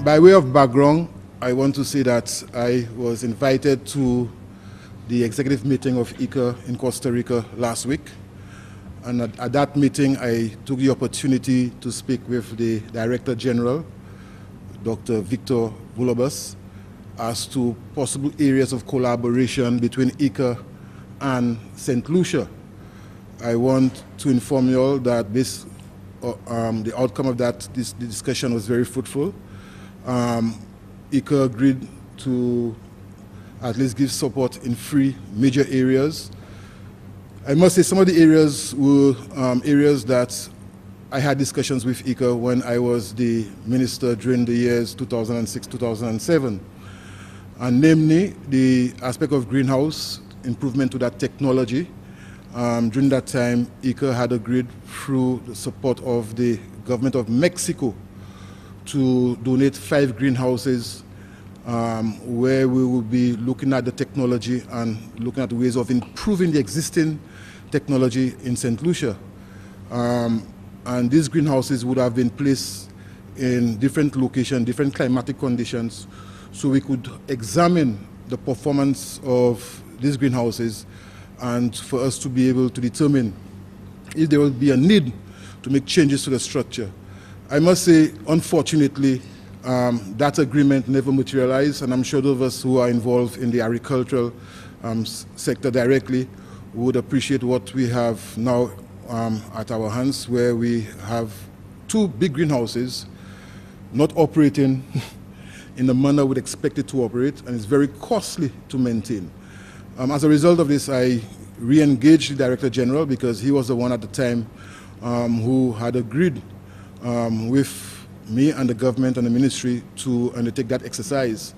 By way of background, I want to say that I was invited to the executive meeting of ICA in Costa Rica last week. And at that meeting, I took the opportunity to speak with the Director General, Dr. Victor Vulobus, as to possible areas of collaboration between ICA and Saint Lucia. I want to inform you all that the outcome of the discussion was very fruitful. ICA agreed to at least give support in 3 major areas. I must say some of the areas were areas that I had discussions with ICA when I was the minister during the years 2006-2007, and namely the aspect of greenhouse, improvement to that technology. During that time, ICA had agreed through the support of the government of Mexico to donate 5 greenhouses where we will be looking at the technology and looking at ways of improving the existing technology in Saint Lucia. And these greenhouses would have been placed in different locations, different climatic conditions, so we could examine the performance of these greenhouses and for us to be able to determine if there will be a need to make changes to the structure. I must say, unfortunately, that agreement never materialized, and I'm sure those of us who are involved in the agricultural sector directly would appreciate what we have now at our hands, where we have 2 big greenhouses not operating in the manner we'd expect it to operate, and it's very costly to maintain. As a result of this, I re-engaged the Director General because he was the one at the time who had agreed with me and the government and the ministry to undertake that exercise.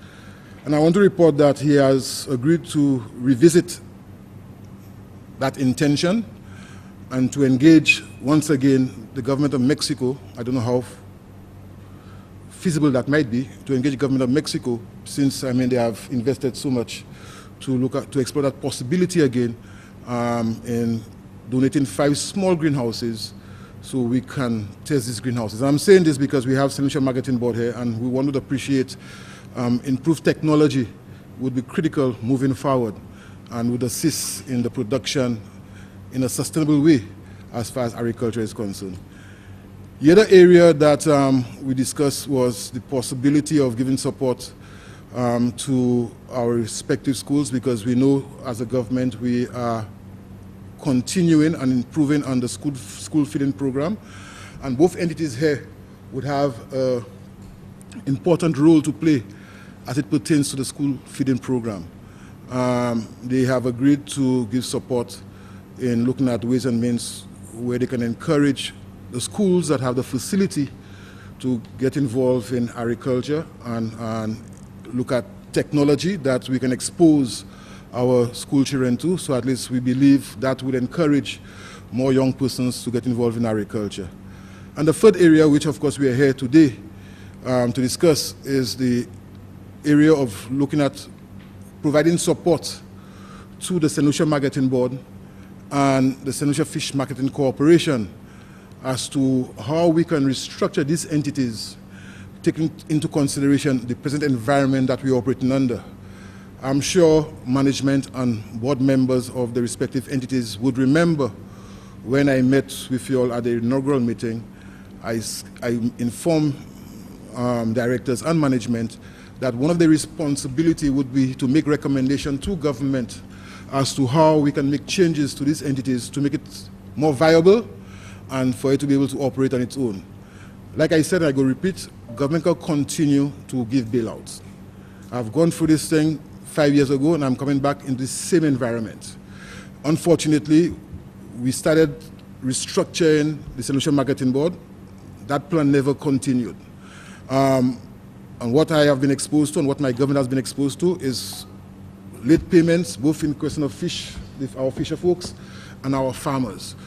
And I want to report that he has agreed to revisit that intention and to engage once again the government of Mexico. I don't know how feasible that might be, to engage the government of Mexico, since they have invested so much to explore that possibility again in donating 5 small greenhouses so we can test these greenhouses. And I'm saying this because we have Saint Lucia Marketing Board here, and we want to appreciate improved technology would be critical moving forward and would assist in the production in a sustainable way as far as agriculture is concerned. The other area that we discussed was the possibility of giving support to our respective schools, because we know as a government we are continuing and improving on the school feeding program, and both entities here would have an important role to play as it pertains to the school feeding program. They have agreed to give support in looking at ways and means where they can encourage the schools that have the facility to get involved in agriculture and look at technology that we can expose our school children to, so at least we believe that would encourage more young persons to get involved in agriculture. And the third area, which of course we are here today to discuss, is the area of looking at providing support to the Saint Lucia Marketing Board and the Saint Lucia Fish Marketing Corporation as to how we can restructure these entities, taking into consideration the present environment that we are operating under. I'm sure management and board members of the respective entities would remember when I met with you all at the inaugural meeting, I informed directors and management that one of the responsibility would be to make recommendation to government as to how we can make changes to these entities to make it more viable and for it to be able to operate on its own. Like I said, I go repeat, government can continue to give bailouts. I've gone through this thing 5 years ago, and I'm coming back in the same environment. Unfortunately, we started restructuring the Saint Lucia Marketing Board. That plan never continued. And what I have been exposed to and what my government has been exposed to is late payments, both in question of fish, with our fisher folks and our farmers.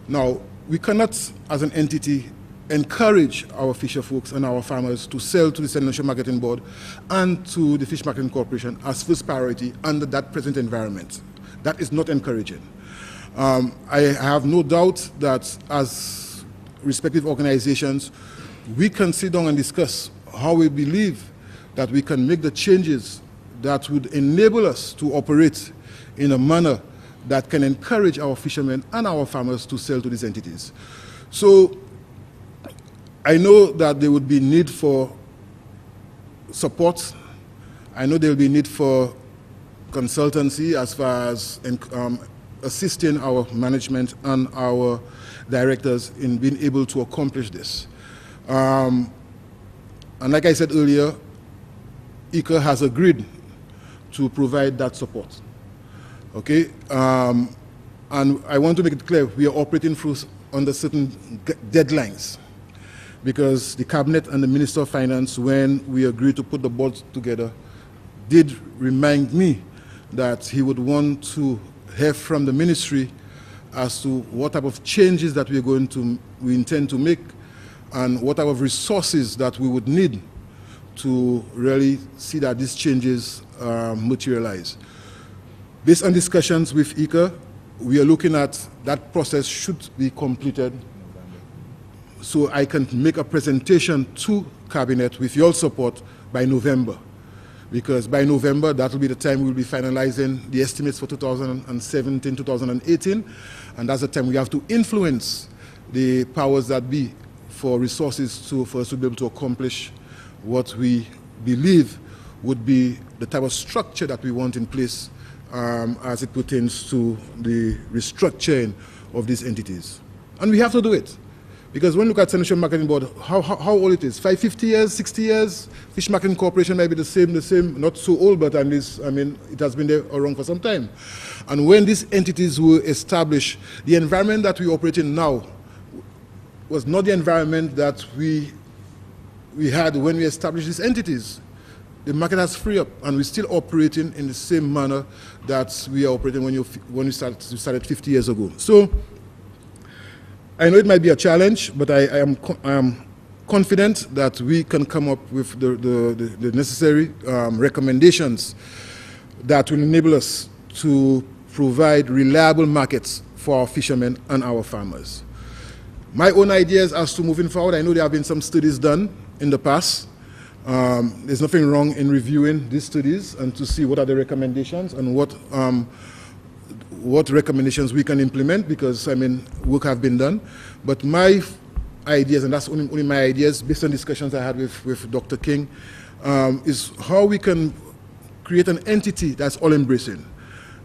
Now, we cannot, as an entity, encourage our fisher folks and our farmers to sell to the Saint Lucia Marketing Board and to the Fish Marketing Corporation as first priority under that present environment. That is not encouraging. I have no doubt that as respective organizations, we can sit down and discuss how we believe that we can make the changes that would enable us to operate in a manner that can encourage our fishermen and our farmers to sell to these entities. So I know that there would be need for support. I know there will be need for consultancy as far as assisting our management and our directors in being able to accomplish this. And like I said earlier, ICA has agreed to provide that support. Okay, and I want to make it clear, we are operating under certain deadlines, because the Cabinet and the Minister of Finance, when we agreed to put the board together, did remind me that he would want to hear from the ministry as to what type of changes that we intend to make, and what type of resources that we would need to really see that these changes materialize. Based on discussions with ICA, we are looking at that process should be completed so I can make a presentation to Cabinet with your support by November. Because by November, that will be the time we'll be finalizing the estimates for 2017, 2018, and that's the time we have to influence the powers that be for resources for us to be able to accomplish what we believe would be the type of structure that we want in place as it pertains to the restructuring of these entities. And we have to do it. Because when you look at Saint Lucia Marketing Board, how old it is, 50 years, 60 years, Fish Marketing Corporation might be the same, not so old, but at least, I mean, it has been there around for some time. And when these entities were established, the environment that we operate in now was not the environment that we had when we established these entities. The market has freed up, and we're still operating in the same manner that we are operating when we started 50 years ago. So I know it might be a challenge, but I am confident that we can come up with the necessary recommendations that will enable us to provide reliable markets for our fishermen and our farmers. My own ideas as to moving forward, I know there have been some studies done in the past. There's nothing wrong in reviewing these studies and to see what are the recommendations and what recommendations we can implement, because, I mean, work have been done. But my ideas, and that's only my ideas, based on discussions I had with Dr. King, is how we can create an entity that's all-embracing.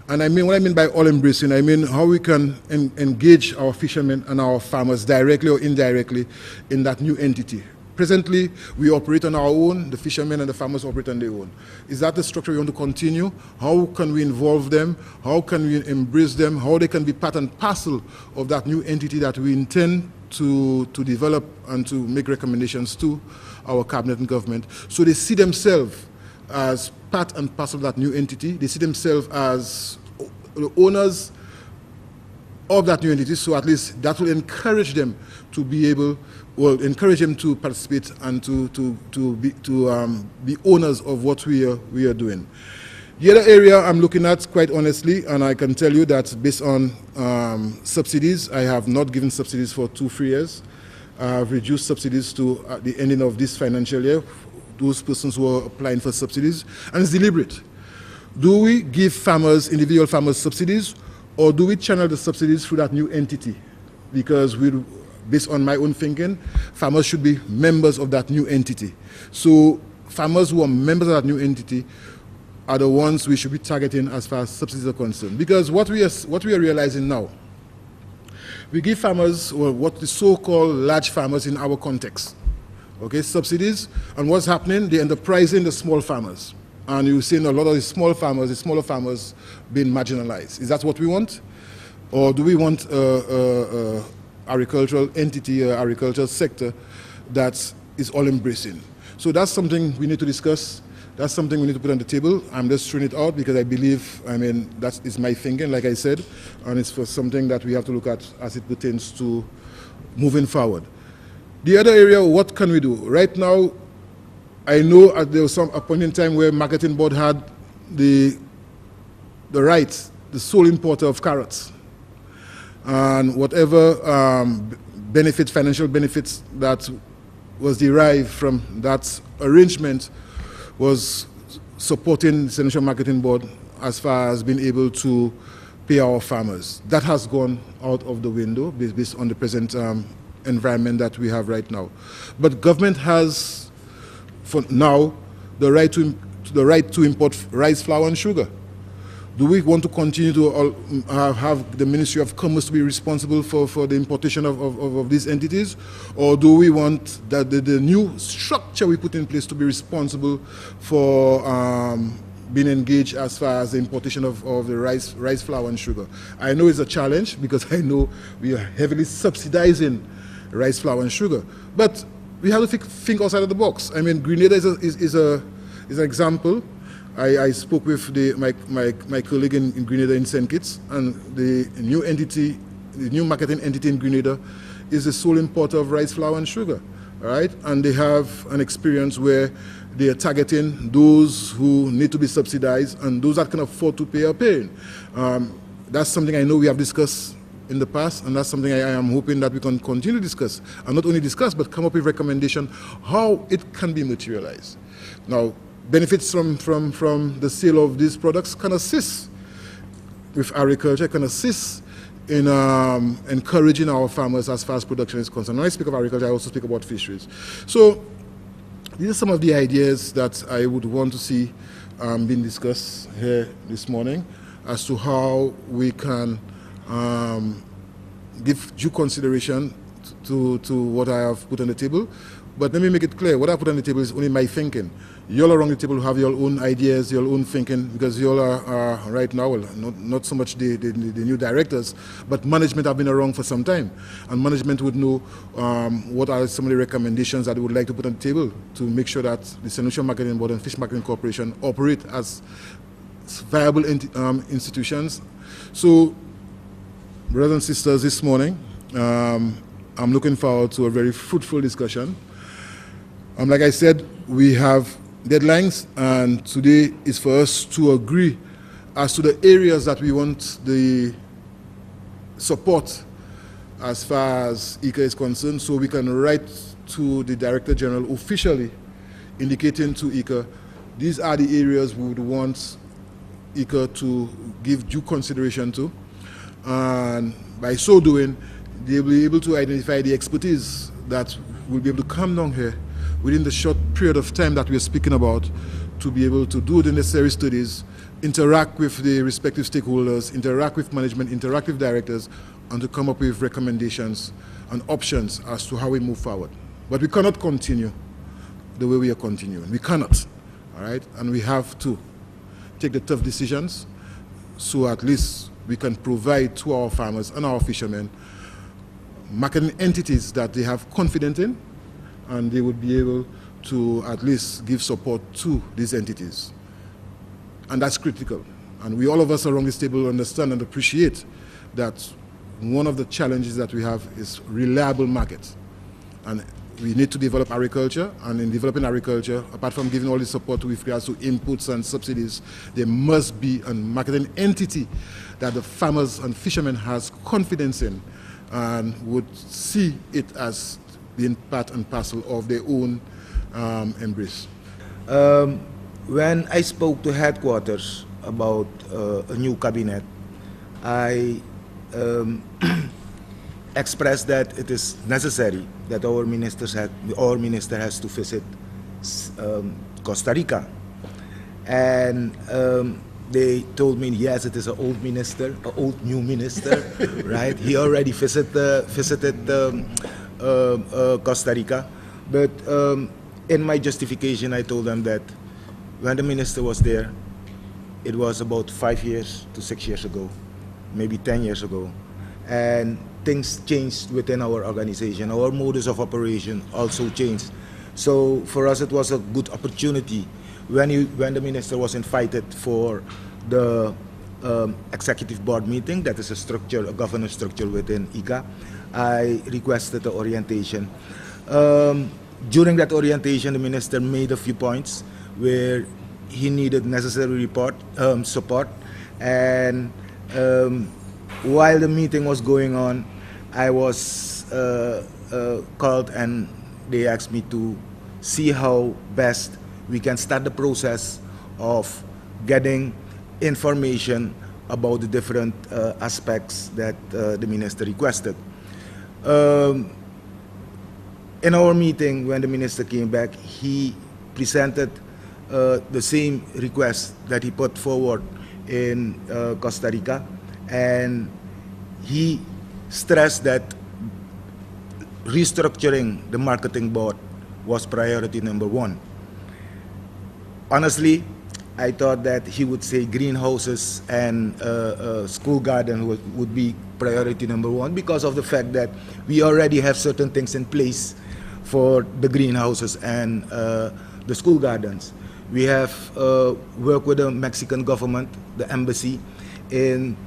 And I mean, what I mean by all-embracing, I mean how we can engage our fishermen and our farmers directly or indirectly in that new entity. Presently, we operate on our own, the fishermen and the farmers operate on their own. Is that the structure we want to continue? How can we involve them? How can we embrace them? How they can be part and parcel of that new entity that we intend to develop and to make recommendations to our cabinet and government, so they see themselves as part and parcel of that new entity. They see themselves as the owners of that new entity, so at least that will encourage them to be able, well, encourage them to participate and to be owners of what we are doing. The other area I'm looking at, quite honestly, and I can tell you that based on subsidies, I have not given subsidies for 2-3 years. I've reduced subsidies to the ending of this financial year, those persons who are applying for subsidies, and it's deliberate. Do we give farmers, individual farmers, subsidies, or do we channel the subsidies through that new entity? Because based on my own thinking, farmers should be members of that new entity. So farmers who are members of that new entity are the ones we should be targeting as far as subsidies are concerned. Because what we are realizing now, we give farmers, well, what the so-called large farmers in our context, okay, subsidies, and what's happening, they end up pricing the small farmers. And you're seeing a lot of the smaller farmers being marginalized. Is that what we want? Or do we want agricultural entity or agricultural sector that is all-embracing? So that's something we need to discuss. That's something we need to put on the table. I'm just throwing it out because I believe, I mean, that is my thinking, like I said, and it's for something that we have to look at as it pertains to moving forward. The other area, what can we do? Right now, I know there was a point in time where Marketing Board had the right, the sole importer of carrots. And whatever financial benefits that was derived from that arrangement was supporting the Saint Lucia Marketing Board as far as being able to pay our farmers. That has gone out of the window based on the present environment that we have right now. But government has, for now, the right to import rice, flour, and sugar. Do we want to continue to have the Ministry of Commerce to be responsible for the importation of these entities? Or do we want that the new structure we put in place to be responsible for being engaged as far as the importation of the rice, flour, and sugar? I know it's a challenge because I know we are heavily subsidizing rice, flour, and sugar. But we have to think outside of the box. I mean, Grenada is an example. I spoke with my colleague in Grenada in St. Kitts, and the new marketing entity in Grenada is the sole importer of rice, flour, and sugar, all right? And they have an experience where they are targeting those who need to be subsidized and those that can afford to pay are paying. That's something I know we have discussed in the past, and that's something I am hoping that we can continue to discuss, and not only discuss, but come up with recommendation how it can be materialized. Now, benefits from the sale of these products can assist with agriculture, can assist in encouraging our farmers as far as production is concerned. When I speak of agriculture, I also speak about fisheries. So these are some of the ideas that I would want to see being discussed here this morning as to how we can give due consideration to what I have put on the table. But let me make it clear, what I put on the table is only my thinking. You all around the table have your own ideas, your own thinking, because you all are right now, well, not so much the new directors, but management have been around for some time. And management would know what are some of the recommendations that they would like to put on the table to make sure that the Saint Lucia Marketing Board and Fish Marketing Corporation operate as viable institutions. So, brothers and sisters, this morning, I'm looking forward to a very fruitful discussion. Like I said, we have deadlines, and today is for us to agree as to the areas that we want the support as far as ICA is concerned, so we can write to the Director General officially indicating to ICA these are the areas we would want ICA to give due consideration to, and by so doing, they'll be able to identify the expertise that will be able to come down here within the short period of time that we're speaking about, to be able to do the necessary studies, interact with the respective stakeholders, interact with management, interact with directors, and to come up with recommendations and options as to how we move forward. But we cannot continue the way we are continuing. We cannot, all right? And we have to take the tough decisions so at least we can provide to our farmers and our fishermen marketing entities that they have confidence in, and they would be able to at least give support to these entities. And that's critical. And we, all of us around this table, understand and appreciate that one of the challenges that we have is reliable markets. And we need to develop agriculture, and in developing agriculture, apart from giving all the support with regards to inputs and subsidies, there must be a marketing entity that the farmers and fishermen has confidence in and would see it as being part and parcel of their own embrace. When I spoke to headquarters about a new cabinet, I expressed that it is necessary that our minister has to visit Costa Rica, and they told me, yes, it is an old minister, an old new minister, right? He already visited Costa Rica, but in my justification, I told them that when the minister was there, it was about 5 years to 6 years ago, maybe 10 years ago, and things changed within our organization. Our modus of operation also changed. So for us, it was a good opportunity when the minister was invited for the executive board meeting. That is a structure, a governance structure within ICA. I requested the orientation. During that orientation, the minister made a few points where he needed necessary support, and while the meeting was going on, I was called and they asked me to see how best we can start the process of getting information about the different aspects that the minister requested. In our meeting, when the minister came back, he presented the same request that he put forward in Costa Rica, and he stressed that restructuring the marketing board was priority number one. Honestly, I thought that he would say greenhouses and school garden would be priority number one, because of the fact that we already have certain things in place for the greenhouses and the school gardens. We have worked with the Mexican government, the embassy, in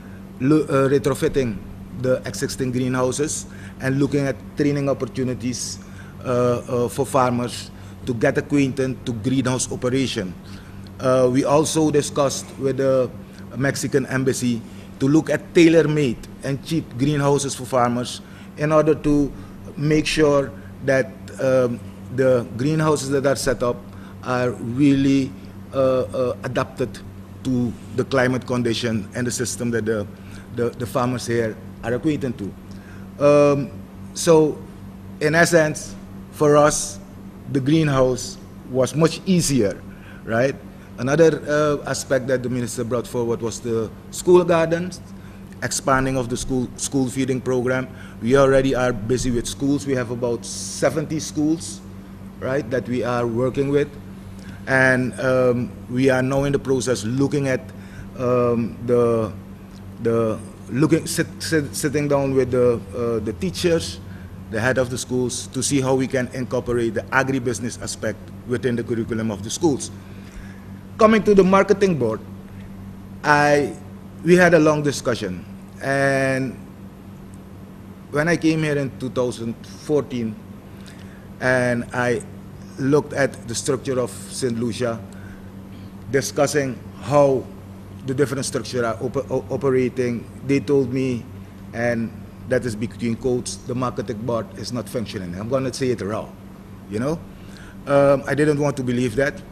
retrofitting the existing greenhouses and looking at training opportunities for farmers to get acquainted to greenhouse operation. We also discussed with the Mexican embassy to look at tailor-made and cheap greenhouses for farmers in order to make sure that the greenhouses that are set up are really adapted to the climate condition and the system that the farmers here are acquainted to. So, in essence, for us, the greenhouse was much easier, right? Another aspect that the minister brought forward was the school gardens, expanding of the school feeding program. We already are busy with schools. We have about 70 schools, right, that we are working with. And we are now in the process looking at sitting down with the teachers, the head of the schools, to see how we can incorporate the agribusiness aspect within the curriculum of the schools. Coming to the marketing board, we had a long discussion, and when I came here in 2014 and I looked at the structure of Saint Lucia, discussing how the different structures are operating, they told me, and that is between quotes, the marketing board is not functioning. I'm going to say it raw, you know. I didn't want to believe that,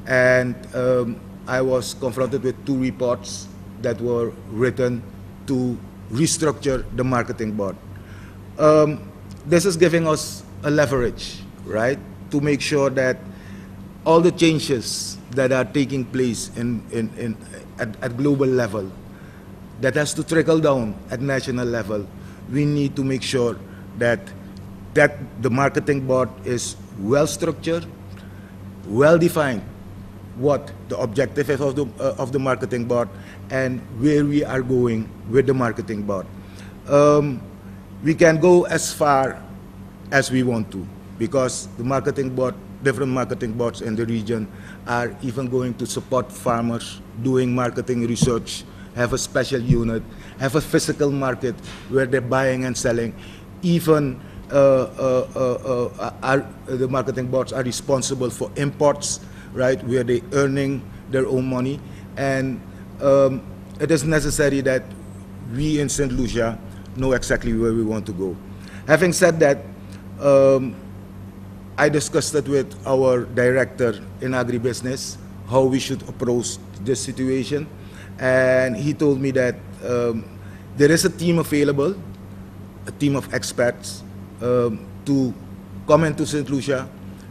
and I was confronted with 2 reports that were written to restructure the marketing board. This is giving us a leverage, right, to make sure that all the changes that are taking place at global level, that has to trickle down at national level, we need to make sure that the marketing board is well structured, well defined, what the objective is of the marketing board, and where we are going with the marketing board. We can go as far as we want to, because the marketing board, different marketing boards in the region are even going to support farmers doing marketing research, have a special unit, have a physical market where they're buying and selling. Even the marketing boards are responsible for imports, right, where they're earning their own money. And it is necessary that we in Saint Lucia know exactly where we want to go. Having said that, I discussed it with our director in agribusiness, how we should approach this situation. And he told me that there is a team available, a team of experts, to come into Saint Lucia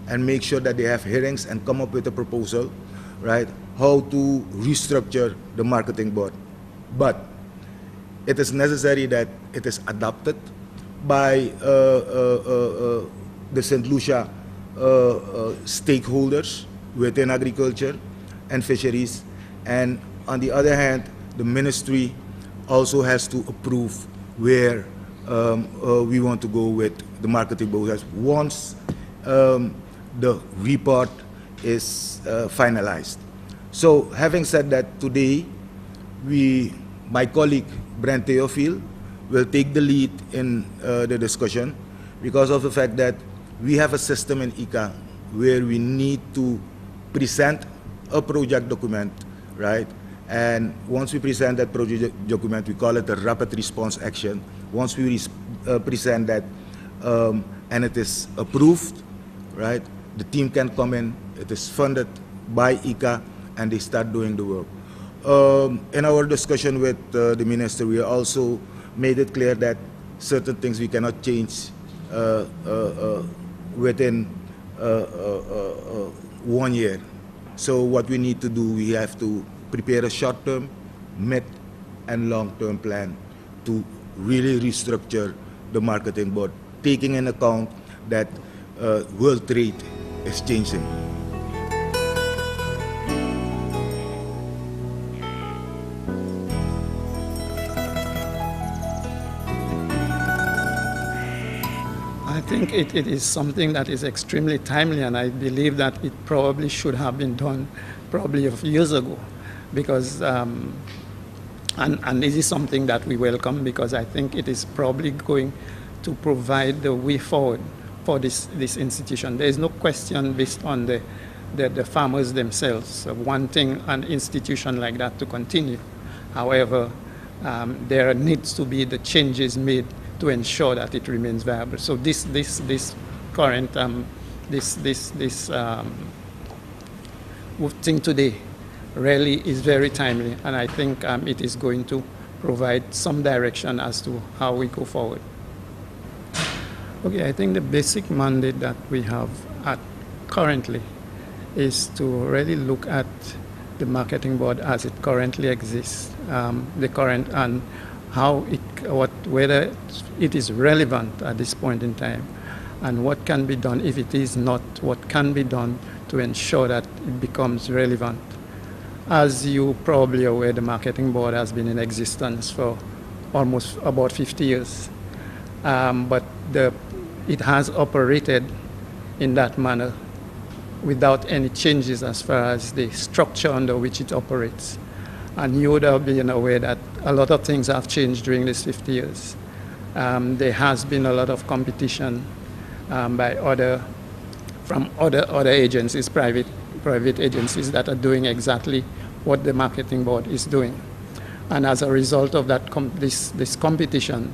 and make sure that they have hearings and come up with a proposal, right, how to restructure the marketing board. But it is necessary that it is adopted by the Saint Lucia stakeholders within agriculture and fisheries. And on the other hand, the ministry also has to approve where we want to go with the marketing board once the report is finalized. So having said that, today my colleague Brent Theophile will take the lead in the discussion, because of the fact that we have a system in ICA where we need to present a project document, right? And once we present that project document, we call it a rapid response action. Once we present that and it is approved, right? The team can come in, it is funded by ICA, and they start doing the work. In our discussion with the minister, we also made it clear that certain things we cannot change within 1 year. So what we need to do, we have to prepare a short-term, mid, and long-term plan to really restructure the marketing board, taking in account that world trade is changing. I think it is something that is extremely timely, and I believe that it probably should have been done probably a few years ago, because and this is something that we welcome, because I think it is probably going to provide the way forward for this institution. There is no question based on the farmers themselves wanting an institution like that to continue. However, there needs to be the changes made to ensure that it remains viable. So this current thing today really is very timely, and I think it is going to provide some direction as to how we go forward. Okay, I think the basic mandate that we have currently is to really look at the marketing board as it currently exists, the current, and how whether it is relevant at this point in time, and what can be done if it is not, what can be done to ensure that it becomes relevant. As you probably are aware, the marketing board has been in existence for almost about 50 years, but it has operated in that manner without any changes as far as the structure under which it operates. And you would have been aware that a lot of things have changed during these 50 years. There has been a lot of competition from other agencies, private agencies that are doing exactly what the marketing board is doing. And as a result of that, this competition,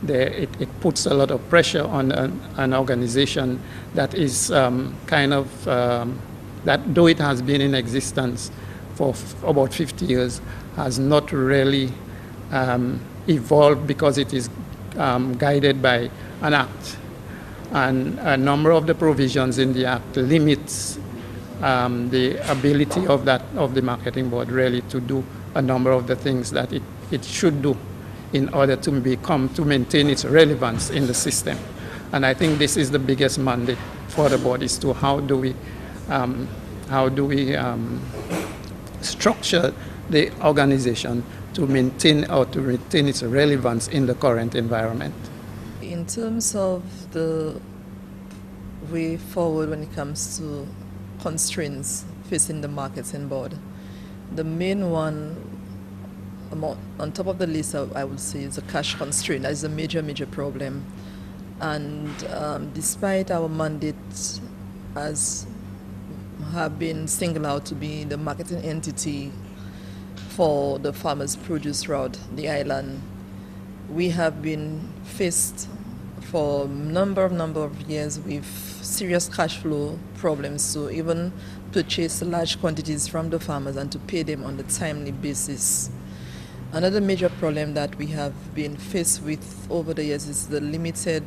it puts a lot of pressure on an organization that is that though it has been in existence for about 50 years, has not really evolved, because it is guided by an act. And a number of the provisions in the act limits the ability of the marketing board really to do a number of the things that it should do in order to maintain its relevance in the system. And I think this is the biggest mandate for the board, is to how do we structure the organization to maintain its relevance in the current environment. In terms of the way forward when it comes to constraints facing the marketing board, the main one on top of the list, I would say, is the cash constraint. That is a major problem. And despite our mandate as have been singled out to be the marketing entity for the farmers' produce throughout the island, we have been faced for a number of years with serious cash flow problems to even purchase large quantities from the farmers and to pay them on a timely basis. Another major problem that we have been faced with over the years is the limited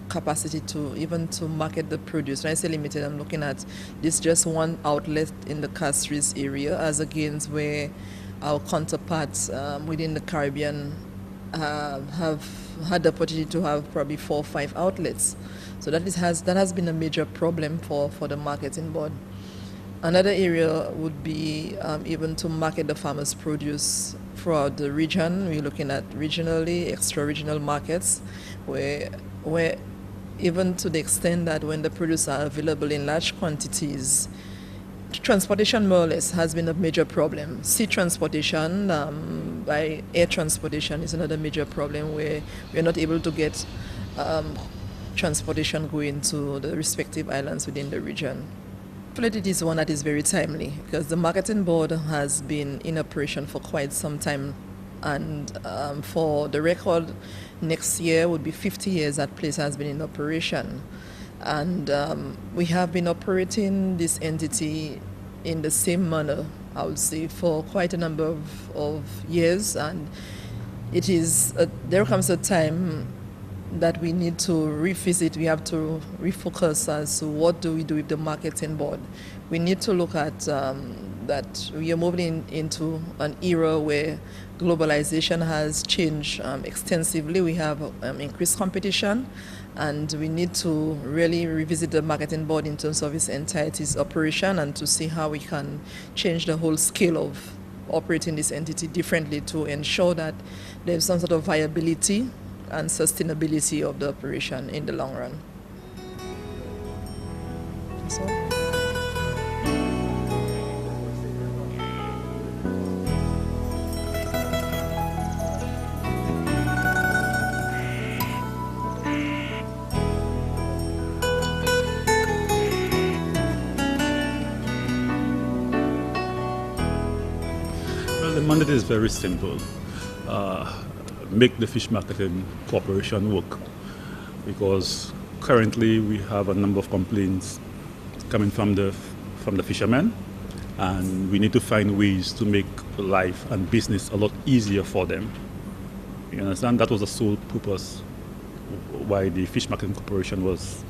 capacity to market the produce. When I say limited, I'm looking at this just one outlet in the Castries area, as against where our counterparts within the Caribbean have had the opportunity to have probably 4 or 5 outlets. So that has been a major problem for the marketing board. Another area would be even to market the farmers' produce throughout the region. We're looking at regionally, extra-regional markets, where even to the extent that when the produce are available in large quantities, transportation more or less has been a major problem. Sea transportation by air transportation is another major problem, where we're not able to get transportation going to the respective islands within the region. It is one that is very timely, because the marketing board has been in operation for quite some time, and for the record, next year would be 50 years that place has been in operation. And we have been operating this entity in the same manner, I would say, for quite a number of years. And it is there comes a time that we need to revisit, we have to refocus as to what do we do with the marketing board. We need to look at that we are moving into an era where globalization has changed extensively. We have increased competition, and we need to really revisit the marketing board in terms of its entity's operation and to see how we can change the whole scale of operating this entity differently to ensure that there's some sort of viability and sustainability of the operation in the long run. So. Well, the mandate is very simple. Make the Fish Marketing Corporation work, because currently we have a number of complaints coming from the fishermen, and we need to find ways to make life and business a lot easier for them. You understand? That was the sole purpose why the Fish Marketing Corporation was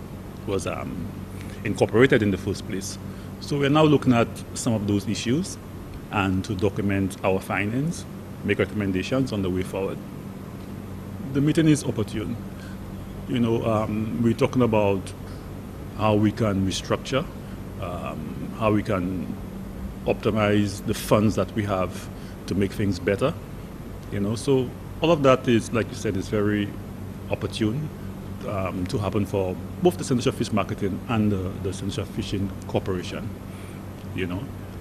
incorporated in the first place. So we're now looking at some of those issues and to document our findings, make recommendations on the way forward. The meeting is opportune. We're talking about how we can restructure, how we can optimize the funds that we have to make things better. So all of that is, like you said, is very opportune to happen for both the Saint Lucia Fish Marketing and the Saint Lucia Fishing Corporation.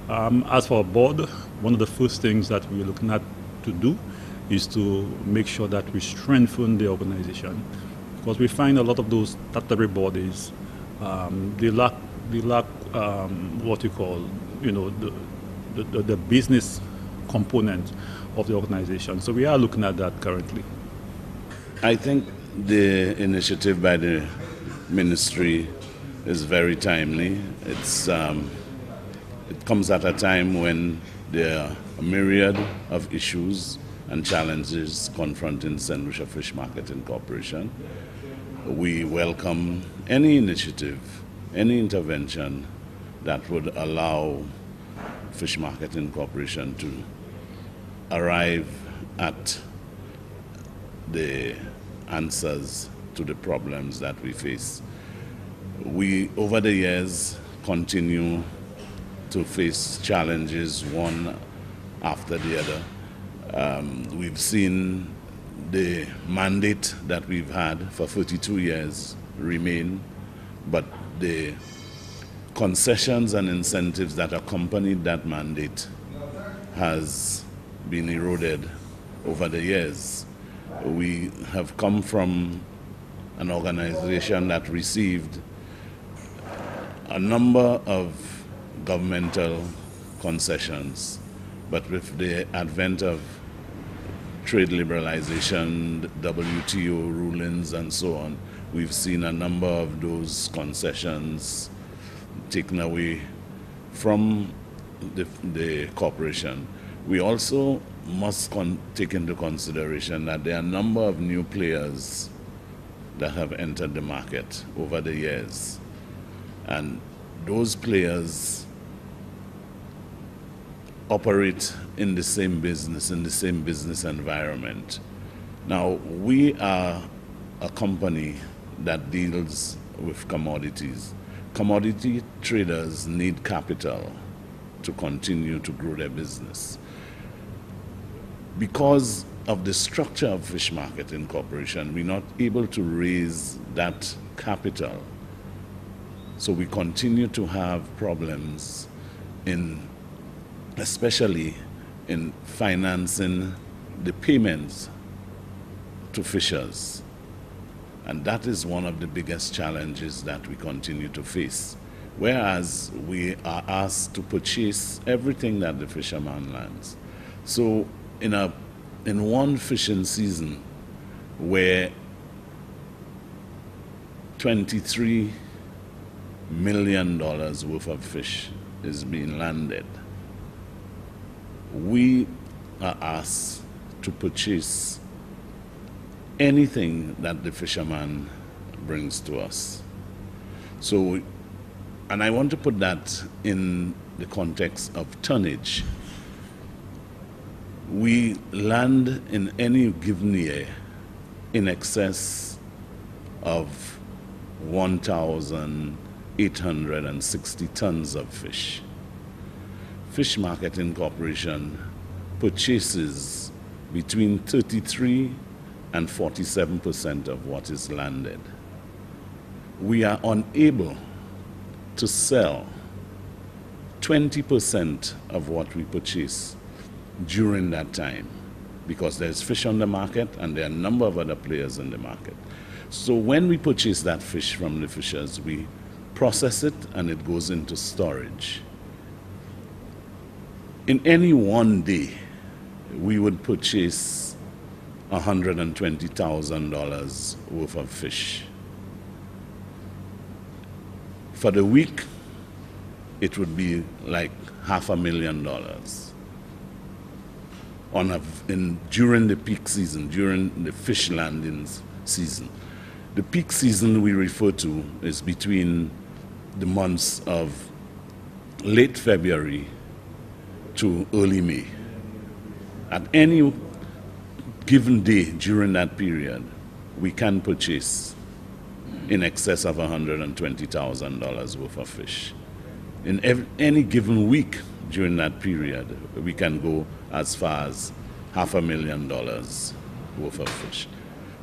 As for our board, one of the first things that we're looking at to do is to make sure that we strengthen the organization, because we find a lot of those statutory bodies, they lack what you call, the business component of the organization. So we are looking at that currently. I think the initiative by the ministry is very timely. It comes at a time when there are a myriad of issues and challenges confronting Saint Lucia Fish Marketing Corporation. We welcome any initiative, any intervention that would allow Fish Marketing Corporation to arrive at the answers to the problems that we face. We, over the years, continue to face challenges one after the other. We've seen the mandate that we've had for 32 years remain, but the concessions and incentives that accompanied that mandate has been eroded over the years. We have come from an organization that received a number of governmental concessions, but with the advent of trade liberalization, WTO rulings, and so on, we've seen a number of those concessions taken away from the corporation. We also must take into consideration that there are a number of new players that have entered the market over the years. And those players operate in the same business environment. Now, we are a company that deals with commodities. Commodity traders need capital to continue to grow their business. Because of the structure of Fish Marketing Corporation, we're not able to raise that capital. So we continue to have problems especially in financing the payments to fishers. And that is one of the biggest challenges that we continue to face. Whereas we are asked to purchase everything that the fisherman lands. So in one fishing season where 23 million worth of fish is being landed, we are asked to purchase anything that the fisherman brings to us. So, and I want to put that in the context of tonnage. We land in any given year in excess of 1,860 tons of fish. Fish Marketing Corporation purchases between 33 and 47% of what is landed. We are unable to sell 20% of what we purchase during that time because there's fish on the market and there are a number of other players in the market. So when we purchase that fish from the fishers, we process it and it goes into storage. In any one day, we would purchase $120,000 worth of fish. For the week, it would be like $500,000 during the peak season, during the fish landings season. The peak season we refer to is between the months of late February to early May. At any given day during that period, we can purchase in excess of $120,000 worth of fish. In any given week during that period, we can go as far as $500,000 worth of fish.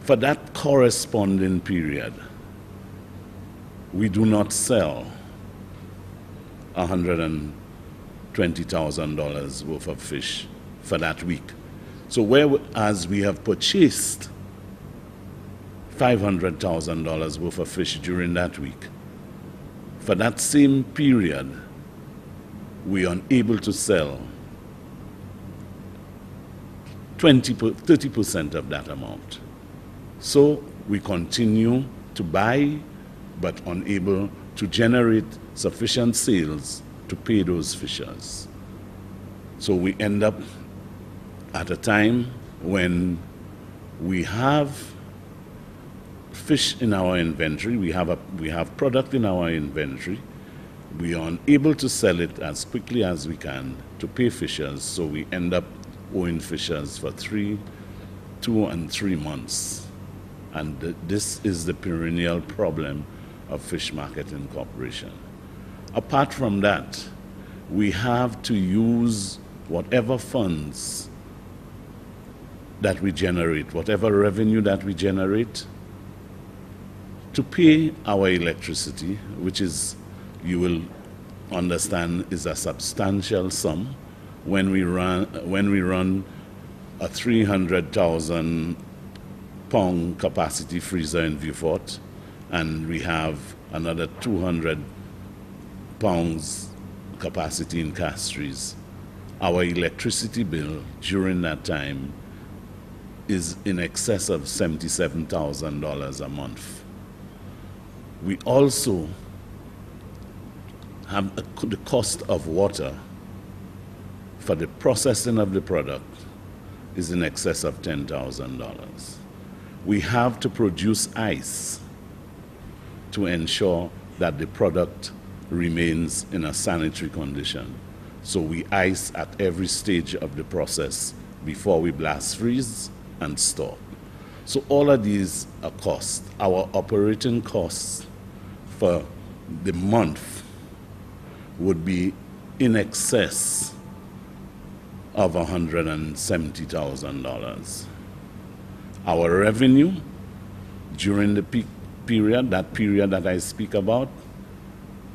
For that corresponding period, we do not sell $120,000 worth of fish for that week. So whereas we have purchased $500,000 worth of fish during that week, for that same period, we are unable to sell 30% of that amount. So we continue to buy, but unable to generate sufficient sales to pay those fishers. So we end up at a time when we have fish in our inventory, we have product in our inventory, we are unable to sell it as quickly as we can to pay fishers, so we end up owing fishers for 2 and 3 months. And this is the perennial problem of Fish Marketing Corporation. Apart from that, we have to use whatever funds that we generate, whatever revenue that we generate, to pay our electricity, which is, you will understand, is a substantial sum. When we run a 300,000 pound capacity freezer in Vieux-Fort, and we have another 200 pounds capacity in Castries, our electricity bill during that time is in excess of $77,000 a month. We also have the cost of water for the processing of the product is in excess of $10,000. We have to produce ice to ensure that the product remains in a sanitary condition. So we ice at every stage of the process before we blast freeze and store. So all of these are costs. Our operating costs for the month would be in excess of $170,000. Our revenue during the peak period, that period that I speak about,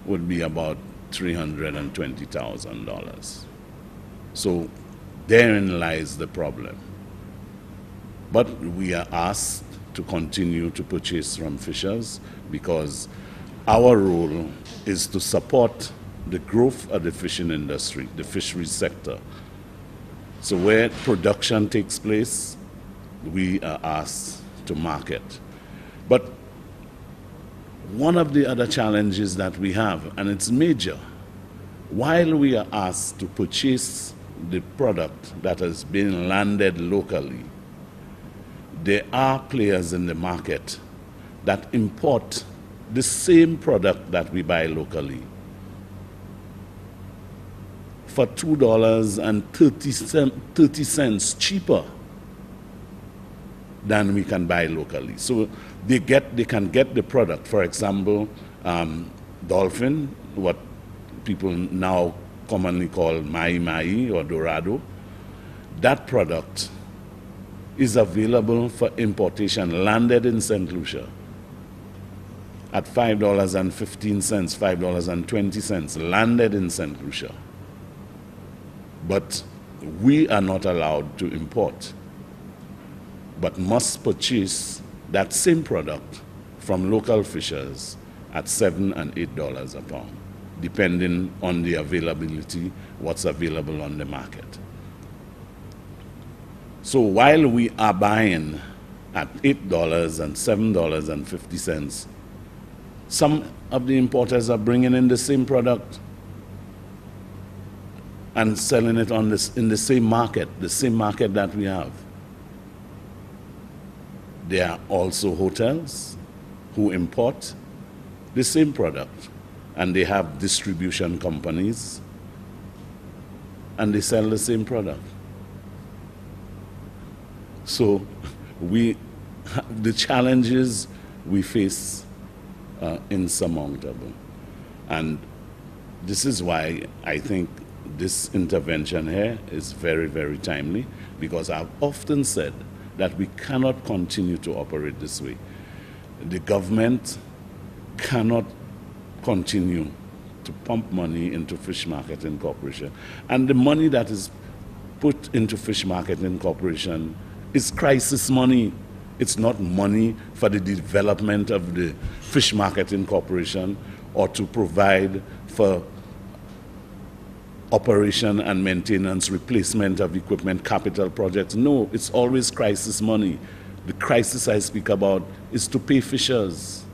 would be about $320,000. So therein lies the problem. But we are asked to continue to purchase from fishers because our role is to support the growth of the fishing industry, the fishery sector. So where production takes place, we are asked to market. But One of the other challenges that we have, and it's major, while we are asked to purchase the product that has been landed locally, there are players in the market that import the same product that we buy locally for $2.30 cheaper than we can buy locally. So they can get the product. For example, dolphin, what people now commonly call mai or dorado, that product is available for importation, landed in Saint Lucia at $5.15, $5.20, landed in Saint Lucia. But we are not allowed to import, but must purchase that same product from local fishers at $7 and $8 a pound, depending on the availability, what's available on the market. So while we are buying at $8 and $7.50, some of the importers are bringing in the same product and selling it in the same market that we have. There are also hotels who import the same product, and they have distribution companies, and they sell the same product. So the challenges we face are insurmountable. And this is why I think this intervention here is very, very timely, because I've often said that we cannot continue to operate this way. The government cannot continue to pump money into Fish Marketing Corporation. And the money that is put into Fish Marketing Corporation is crisis money. It's not money for the development of the Fish Marketing Corporation or to provide for operation and maintenance, replacement of equipment, capital projects. No, it's always crisis money. The crisis I speak about is to pay fishers.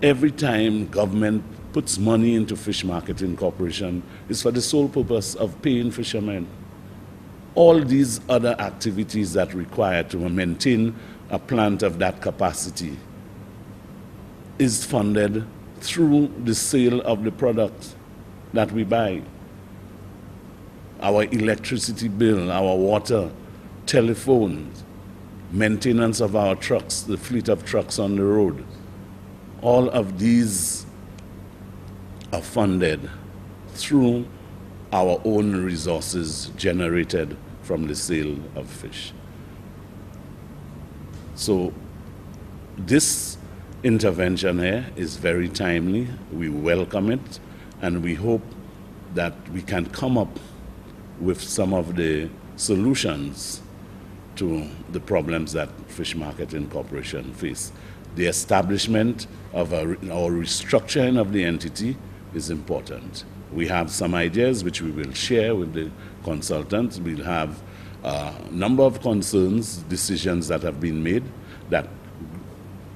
Every time government puts money into Fish Marketing Corporation, it's for the sole purpose of paying fishermen. All these other activities that require to maintain a plant of that capacity is funded through the sale of the product that we buy. Our electricity bill, our water, telephones, maintenance of our trucks, the fleet of trucks on the road, all of these are funded through our own resources generated from the sale of fish. So this intervention here is very timely. We welcome it, and we hope that we can come up with some of the solutions to the problems that Fish Marketing Corporation face. The establishment of our restructuring of the entity is important. We have some ideas which we will share with the consultants. We'll have a number of concerns, decisions that have been made that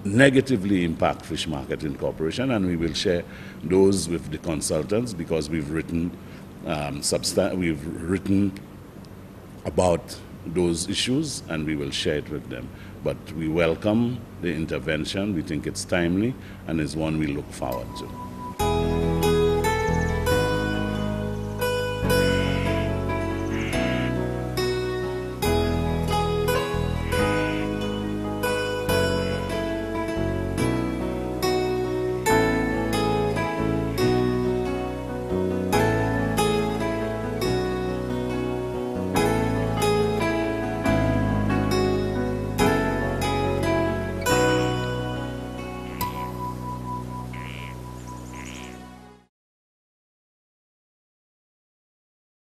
negatively impact Fish Marketing Corporation, and we will share those with the consultants because we've written about those issues, and we will share it with them. But we welcome the intervention. We think it's timely and is one we look forward to.